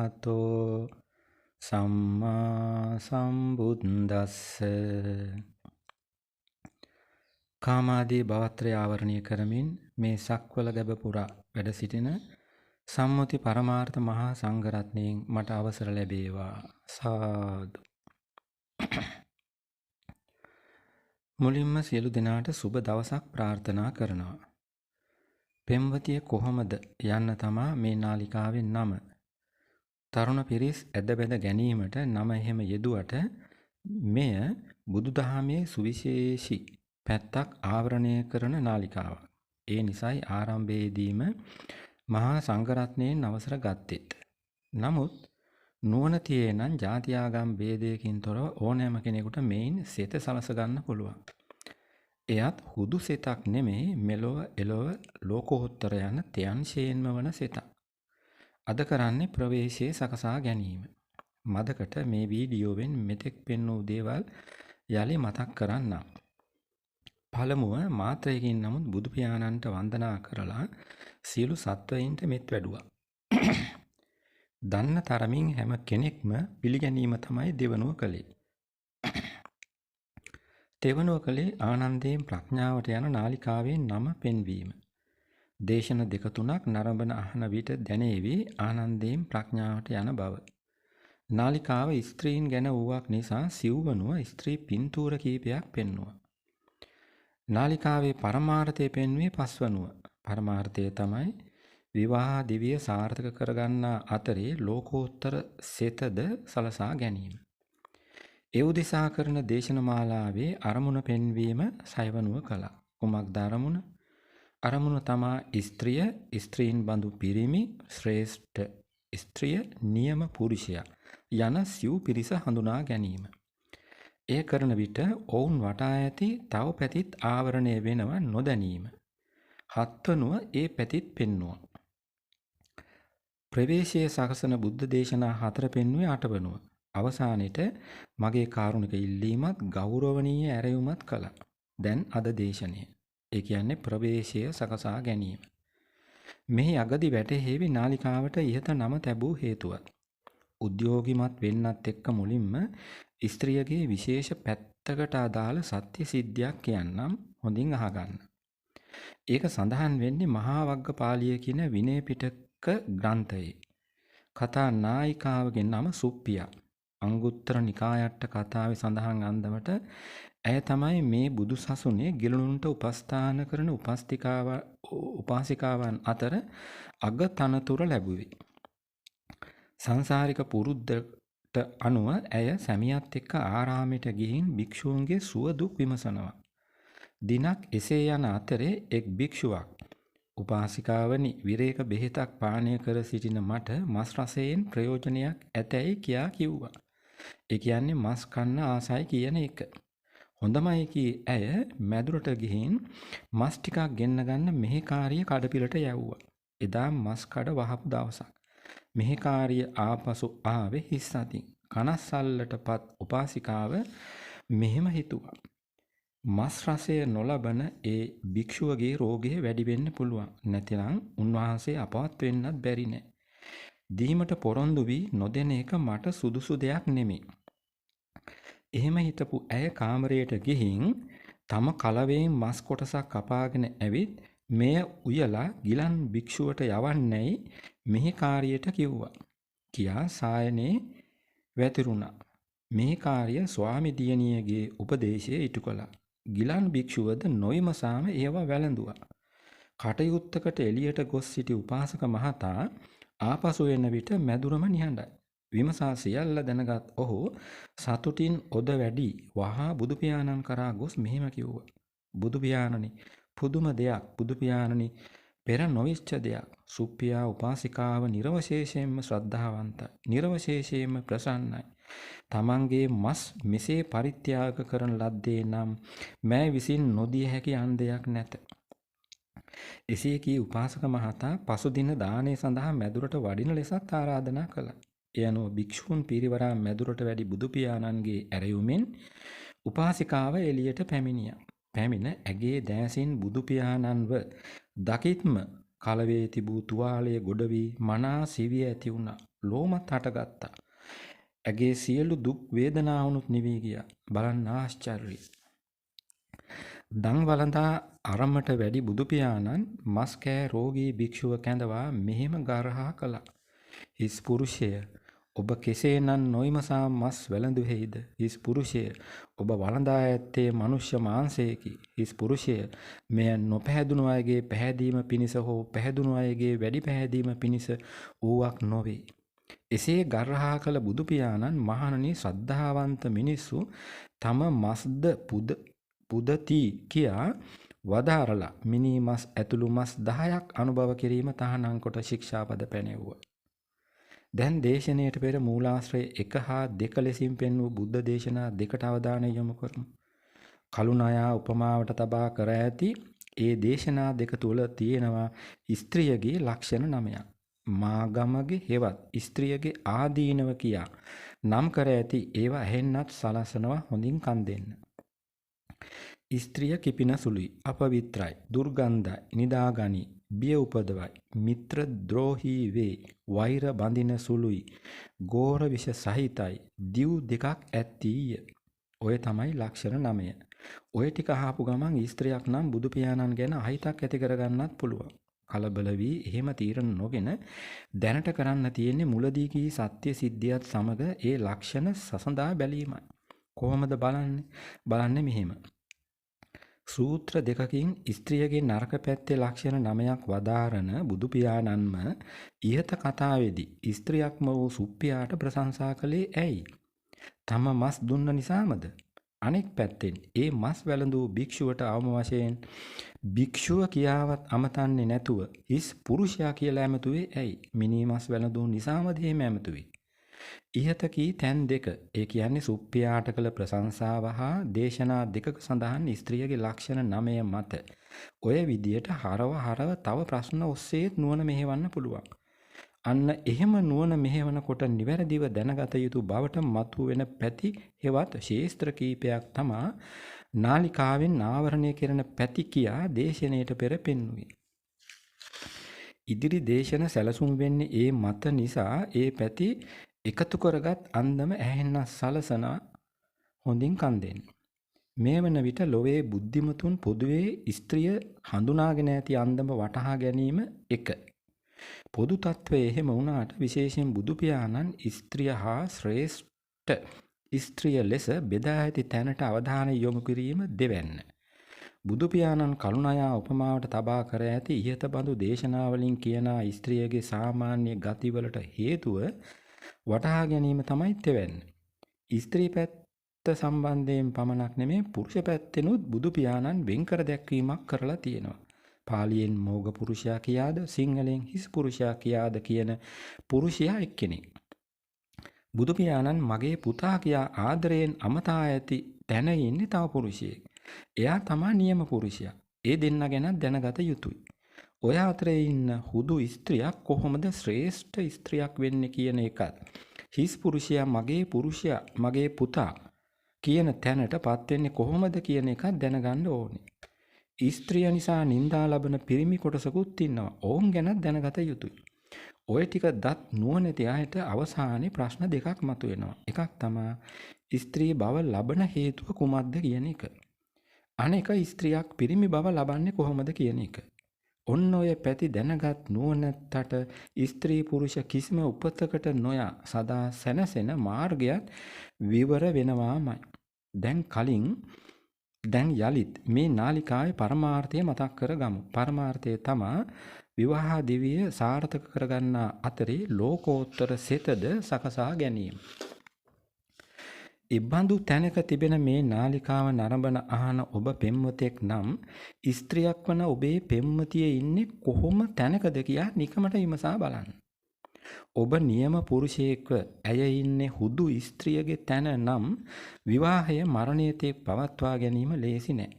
අරහතෝ සම්මා සම්බුද්දස්ස. කාමාදී භවත්‍රය ආවරණය කරමින් මේ සක්වල ගැබ පුරා වැඩ සිටින සම්මුති පරමාර්ථ මහා සංඝරත්නයෙන් මට අවසර ලැබේවා. සාදු. මුලින්ම සියලු දෙනාට සුබ දවසක් ප්‍රාර්ථනා කරනවා. පෙම්වතිය කොහොමද යන්න තමා මේ නාලිකාවෙන් නම. තරුණ පිරිස් ඇද බැඳ ගැනීමට නම එහෙම යෙදුවට මෙය බුදුදහමේ සුවිශේෂී පැත්තක් ආවරණය කරන නාලිකාවක්. ඒ නිසයි ආරම්භයේදීම මහා සංඝරත්නයෙන් අවසර ගත්තෙත්. නමුත් නුවණ තියේ නම් ජාති ආගම් ભેදයකින් තොරව ඕනෑම කෙනෙකුට මේන් සෙත සලස ගන්න පුළුවන්. එයත් හුදු සෙතක් නෙමෙයි, මෙලොව එලොව ලෝකෝත්තර යන ත්‍යංශයෙන්ම වන සෙතක්. අද කරන්නේ ප්‍රවේශයේ සකසා ගැනීම. මදකට මේ වීඩියෝවෙන් මෙතෙක් පෙන්වූ දේවල් යලි මතක් කරන්නම්. පළමුව මාත්‍රයකින් නමුත් බුදු පියාණන්ට වන්දනා කරලා සියලු සත්වයින්ට මෙත් වැඩුවා. දන්න තරමින් හැම කෙනෙක්ම පිළිගැනීම තමයි දෙවනුව කළේ. තෙවනුව කළේ ආනන්දයෙන් ප්‍රඥාවට යන නාලිකාවේ නම පෙන්වීම. දේශන දෙක තුනක් නරඹන අහන විට දැනේවි ආනන්දයෙන් ප්‍රඥාවට යන බව. නාලිකාව ස්ත්‍රීන් ගැන වූවක් නිසා සිව්වනුව ස්ත්‍රී පින්තූර කීපයක් පෙන්වුවා. නාලිකාවේ පරමාර්ථය පෙන්වුවේ පස්වනුව. පරමාර්ථය තමයි විවාහ දිවිය සාර්ථක කරගන්නා අතරේ ලෝකෝත්තර සෙතද සලසා ගැනීම. ඒ උදෙසා කරන දේශනමාලාවේ අරමුණ පෙන්වීම සයවනුව කළා. කුමක්ද අරමුණ? අරමුණ තමා ස්ත්‍රිය, ස්ත්‍රීන් බඳු පිරිමි, ශ්‍රේෂ්ඨ ස්ත්‍රිය, නියම පුරුෂයා යන සිව් පිරිස හඳුනා ගැනීම. එය කරන විට ඔවුන් වටා ඇති තව පැතිත් ආවරණය වෙනව නොදැනීම. හත්වනුව ඒ පැතිත් පෙන්වුවා. ප්‍රවේශයේ සකසන බුද්ධ දේශනා 4 පෙන්වුවේ 8 වනුව. අවසානයේට මගේ කාරුණික ඉල්ලීමත් ගෞරවණීය ඇරයුමත් කළා. දැන් අද දේශනය. ඒ කියන්නේ ප්‍රවේශය සකසා ගැනීම. මෙහි අගදි වැටහෙවි නාලිකාවට ඉහත නම තැබූ හේතුවත්. උද්‍යෝගිමත් වෙන්නත් එක්ක මුලින්ම ස්ත්‍රියගේ විශේෂ පැත්තකට අදාළ සත්‍ය සිද්ධියක් කියන්නම්, හොඳින් අහගන්න. ඒක සඳහන් වෙන්නේ මහා වග්ගපාලිය කියන විනය පිටක ග්‍රන්ථයේ. කතා නායිකාවගේ නම සුප්පියා. අංගුත්තර නිකායට්ට කතාවේ සඳහන් අන්දමට ඇය තමයි මේ බුදු සසුනේ ගිලනුන්ට උපස්ථාන කරන උපාසිකාවන් අතර අග තනතුර ලැබුවේ. සංසාරික පුරුද්දට අනුව ඇය සැමියාත් එක්ක ආරාමයට ගිහින් භික්ෂූන්ගේ සුව දුක් විමසනවා. දිනක් එසේ යන අතරේ එක් භික්ෂුවක් උපාසිකාවනි, විරේක බෙහෙතක් පානය කර සිටින මට මස් රසයෙන් ප්‍රයෝජනයක් ඇතැයි කියා කිව්වා. ඒ කියන්නේ මස් කන්න ආසයි කියන එක. හොඳමයි කී ඇය මැදුරට ගිහින් මස් ටිකක් ගෙන්න ගන්න මෙහෙකාරිය කඩපිලට යවුවා. එදා මස් කඩ වහපු දවසක්. මෙහෙකාරිය ආපසු ආවේ හිස් අතින්. කනස්සල්ලටපත් උපාසිකාව මෙහෙම හිතුවා. මස් රසය නොලබන ඒ භික්ෂුවගේ රෝගය වැඩි වෙන්න පුළුවන්. නැතිනම් උන්වහන්සේ අපවත් වෙන්නත් බැරි නෑ. දීමට පොරොන්දු වී නොදෙන එක මට සුදුසු දෙයක් නෙමෙයි. එහෙම හිතපු ඇය කාමරයට ගිහින් තම කලවයෙන් මස් කොටසක් කපාගෙන ඇවිත් මෙය උයලා ගිලන් භික්ෂුවට යවන්නේයි මෙහෙකාරියට කිව්වා. කියා සායනේ වැතිරුණා. මෙහෙකාරිය ස්වාමි දියණියගේ උපදේශය ඉටු කළා. ගිලන් භික්ෂුවද නොවිමසාම ඒවා වැළඳුවා. කටයුත්තකට එළියට ගොස් සිටි උපාසක මහතා ආපසු එන විට මැදුරම නිහඬයි. විමසා සියල්ල දැනගත් ඔහු සතුටින් ඔද වැඩි වහා බුදු පියාණන් කරා ගොස් මෙහෙම කිව්වා. බුදු පියාණනි, පුදුම දෙයක්. බුදු පියාණනි, පෙර නොවිච්ච දෙයක්. සුප්පියා උපාසිකාව නිර්වශේෂයෙන්ම ශ්‍රද්ධාවන්තයි. නිර්වශේෂයෙන්ම ප්‍රසන්නයි. තමන්ගේ මස් මෙසේ පරිත්‍යාග කරන ලද්දේ නම් මෑ විසින් නොදිය හැකි අන්දයක් නැත. එසේ කී උපාසක මහතා පසුදින දානය සඳහා මැදුරට වඩින ලෙසත් ආරාධනා කළා. එය අනුව භික්ෂූන් පිරිවරා මැදුරට වැඩි බුදු පියාණන්ගේ ඇරයුමෙන් උපාසිකාව එළියට පැමිණියා. පැමිණ ඇගේ දෑසින් බුදු පියාණන්ව දකිත්ම කලවේ තිබූ තුවාලය ගොඩ වී මනා සිවිය ඇති වුණා. ලෝමත් හටගත්තා. ඇගේ සියලු දුක් වේදනාවනුත් නිවී ගියා. බලන්න ආශ්චර්යයි. දන් වළඳා අරමට වැඩි බුදු පියාණන් මස් කෑ රෝගී භික්ෂුව කැඳවා මෙහෙම ගර්හා කළා. හිස් පුරුෂය, ඔබ කෙසේනම් නොයිමසා මස් වැළඳුවේද? හිස් පුරුෂය, ඔබ වළඳා ඇත්තේ මනුෂ්‍ය මාංශයකි. හිස් පුරුෂය, මෙය නොපැහැදුණු අයගේ පැහැදීම පිණිස හෝ පැහැදුණු අයගේ වැඩි පැහැදීම පිණිස වූවක් නොවේ. එසේ ගර්හා කළ බුදු පියාණන් මහණනි, ශ්‍රද්ධාවන්ත මිනිස්සු තම මස්ද පුදති කියා වදාරලා මිනී මස් ඇතුළු මස් 10ක් අනුභව කිරීම තහනම් කොට ශික්ෂාපද පැනෙව්වා. දැන් දේශනයට පෙර මූලාශ්‍රය 1 හා 2 ලෙසින් පෙන්වූ බුද්ධ දේශනා දෙකට අවධානය යොමු කරමු. කලුණයා උපමාවට තබා කර ඇති ඒ දේශනා දෙක තුල තියෙනවා ස්ත්‍රියගේ ලක්ෂණ 9ක්. මාගමගේ හෙවත් ස්ත්‍රියගේ ආදීනව කියා නම් කර ඇති ඒවා ඇහෙන්නත් සලසනවා. හොඳින් කන් දෙන්න. ස්ත්‍රිය කිපින සුළුයි, අපවිත්‍රයි, දුර්ගන්ධයි, නිදාගනි, බිය උපදවයි, මිත්‍ර ද්‍රෝහී වේ, වෛර බඳින සුළුයි, ගෝර විෂ සහිතයි, දිව් දෙකක් ඇත්තීය. ඔය තමයි ලක්ෂණ 9. ඔය ටික අහපු ගමන් ස්ත්‍රියක් නම් බුදු පියාණන් ගැන අහිතක් ඇති කරගන්නත් පුළුවන්. කලබල වී එහෙම තීරණ නොගෙන දැනට කරන්න තියෙන්නේ මුලදී කී සත්‍ය සිද්ධියත් සමග ඒ ලක්ෂණ සසඳා බැලීමයි. කොහොමද බලන්නේ? බලන්නේ මෙහෙම. සූත්‍ර දෙකකින් ස්ත්‍රියගේ නරක පැත්තේ ලක්ෂණ 9ක් වදාරන බුදු පියාණන්ම ඉහත කතාවේදී ස්ත්‍රියක්ම වූ සුප්පියාට ප්‍රශංසා කළේ ඇයි? තම මස් දුන්න නිසාමද? අනෙක් පැත්තෙන් ඒ මස් වැළඳූ භික්ෂුවට අවම වශයෙන් භික්ෂුව කියාවත් අමතන්නේ නැතුව හිස් පුරුෂයා කියලා ඇමතුවේ ඇයි? මිනී මස් වැළඳූ නිසාමද එහෙම ඇමතුවේ? ඉහත කී තැන් දෙක, ඒ කියන්නේ සුප්පියාට කළ ප්‍රශංසාව හා දේශනා දෙකක සඳහන් ස්ත්‍රියගේ ලක්ෂණ 9 මත ඔය විදියට හරව තව ප්‍රශ්න ඔස්සේත් නුවණ මෙහෙවන්න පුළුවන්. අන්න එහෙම නුවණ මෙහෙවනකොට නිවැරදිව දැනගත යුතු බවට මතුවෙන පැති හෙවත් ශේස්ත්‍ර කීපයක් තමා නාලිකාවෙන් ආවරණය කරන පැති කියා දේශනයට පෙර පෙන්වුවේ. ඉදිරි දේශන සැලසුම් වෙන්නේ ඒ මත නිසා ඒ පැති එකතු කරගත් අන්දම ඇහෙන්න සලසන. හොඳින් කන් දෙන්න. මේ වන විට ලොවේ බුද්ධිමතුන් පොදුවේ ස්ත්‍රිය හඳුනාගෙන ඇති අන්දම වටහා ගැනීම 1. පොදු තත්වයේ එහෙම වුණාට විශේෂයෙන් බුදු පියාණන් ස්ත්‍රිය හා ශ්‍රේෂ්ඨ ස්ත්‍රිය ලෙස බෙදා ඇති තැනට අවධානය යොමු කිරීම 2. බුදු පියාණන් කලුණයා උපමාවට තබා කර ඇති ඉහත බඳු දේශනාවලින් කියන ස්ත්‍රියගේ සාමාන්‍ය ගතිවලට හේතුව වටහා ගැනීම තමයි 3. ස්ත්‍රී පැත්ත සම්බන්ධයෙන් පමණක් නෙමේ පුරුෂ පැත්තෙනුත් බුදු පියාණන් වෙන්කර දැක්වීමක් කරලා තියෙනවා. පාලියෙන් මෝග පුරුෂයා කියාද සිංහලෙන් හිස් පුරුෂයා කියාද කියන පුරුෂයා එක්කෙනෙක්. බුදු පියාණන් මගේ පුතා කියා ආදරයෙන් අමතා ඇති තැන ඉන්නේ තව පුරුෂයෙක්. එයා තමා නියම පුරුෂයා. ඒ දෙන්න ගැන දැනගත යුතුයි. ඔය අතරේ ඉන්න හුදු ස්ත්‍රියක් කොහොමද ශ්‍රේෂ්ඨ ස්ත්‍රියක් වෙන්නේ කියන එකත් හිස් පුරුෂයා මගේ පුතා කියන තැනට පත් වෙන්නේ කොහොමද කියන එකත් දැනගන්න ඕනේ. ස්ත්‍රිය නිසා නිඳා ලබන පිරිමි කොටසකුත් ඉන්නවා. ඔවුන් ගැන දැනගත යුතුයි. ඔය ටික දත් නුවණැති අයට අවසානයේ ප්‍රශ්න දෙකක් මතුවෙනවා. එකක් තමයි ස්ත්‍රී බව ලබන හේතුව කුමක්ද කියන එක. අනෙක ස්ත්‍රියක් පිරිමි බව ලබන්නේ කොහොමද කියන එක. ඔන්න ඔය පැති දැනගත් නුවණැත්තට ස්ත්‍රී පුරුෂ කිසිම උපතකට නොයා සදා සැනසෙන මාර්ගයත් විවර වෙනවාමයි. දැන් යලිත් මේ නාලිකාවේ පරමාර්ථය මතක් කරගමු. පරමාර්ථය තමා විවාහ දිවිය සාර්ථක කරගන්නා අතරේ ලෝකෝත්තර සෙතද සකසා ගැනීම. ඉබ්බඳු තැනක තිබෙන මේ නාලිකාව නරඹන අහන ඔබ පෙම්වතෙක් නම් ස්ත්‍රියක් වන ඔබේ පෙම්වතිය ඉන්නේ කොහොම තැනකද කියා නිකමට විමසා බලන්න. ඔබ නියම පුරුෂයෙක්ව ඇය ඉන්නේ හුදු ස්ත්‍රියගේ තැන නම් විවාහය මරණය තෙක් පවත්වා ගැනීම ලේසි නෑ.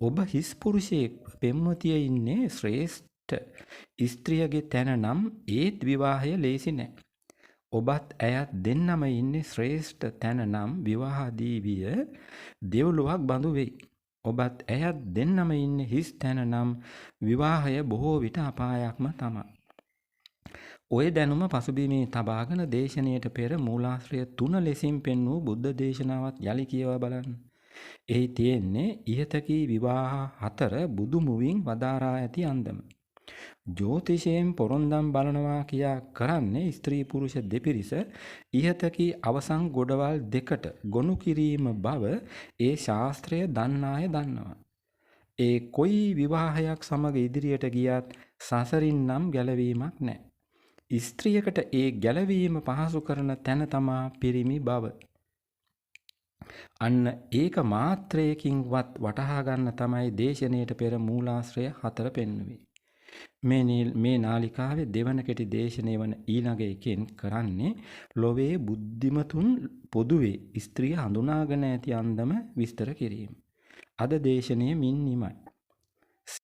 ඔබ හිස් පුරුෂයෙක්ව පෙම්වතිය ඉන්නේ ශ්‍රේෂ්ඨ ස්ත්‍රියගේ තැන නම් ඒත් විවාහය ලේසි නෑ. ඔබත් ඇයත් දෙන්නම ඉන්නේ ශ්‍රේෂ්ඨ තැන නම් විවාහදීවිය දෙව්ලොවක් බඳු වෙයි. ඔබත් ඇයත් දෙන්නම ඉන්නේ හිස් තැන නම් විවාහය බොහෝ විට අපායක්ම තමයි. ඔය දැනුම පසුබිමේ තබාගෙන දේශනයට පෙර මූලාශ්‍රය 3 ලෙසින් පෙන්වූ බුද්ධ දේශනාවත් යලි කියවා බලන්න. එහි තියෙන්නේ ඉහතකී විවාහ 4 බුදු මුවින් වදාරා ඇති අන්දම. ජ්‍යොතිෂයෙන් පොරොන්දම් බලනවා කියා කරන්නේ ස්ත්‍රී පුරුෂ දෙපිරිස ඉහතකී අවසන් ගොඩවල් දෙකට ගොනු කිරීම බව ඒ ශාස්ත්‍රය දන්නාය දන්නවා. ඒ කොයි විවාහයක් සමග ඉදිරියට ගියත් සසරින් නම් ගැලවීමක් නැහැ. ස්ත්‍රියකට ඒ ගැලවීම පහසු කරන තැන තමා පිරිමි බව. අන්න ඒක මාත්‍රයකින්වත් වටහා ගන්න තමයි දේශනයට පෙර මූලාශ්‍රය 4 පෙන්වුවේ. මේ නාලිකාවේ දෙවන කෙටි දේශනය වන ඊළඟ එකෙන් කරන්නේ ලොවේ බුද්ධිමතුන් පොදුවේ ස්ත්‍රිය හඳුනාගෙන ඇති අන්දම විස්තර කිරීම. අද දේශනය මින් නිමයි.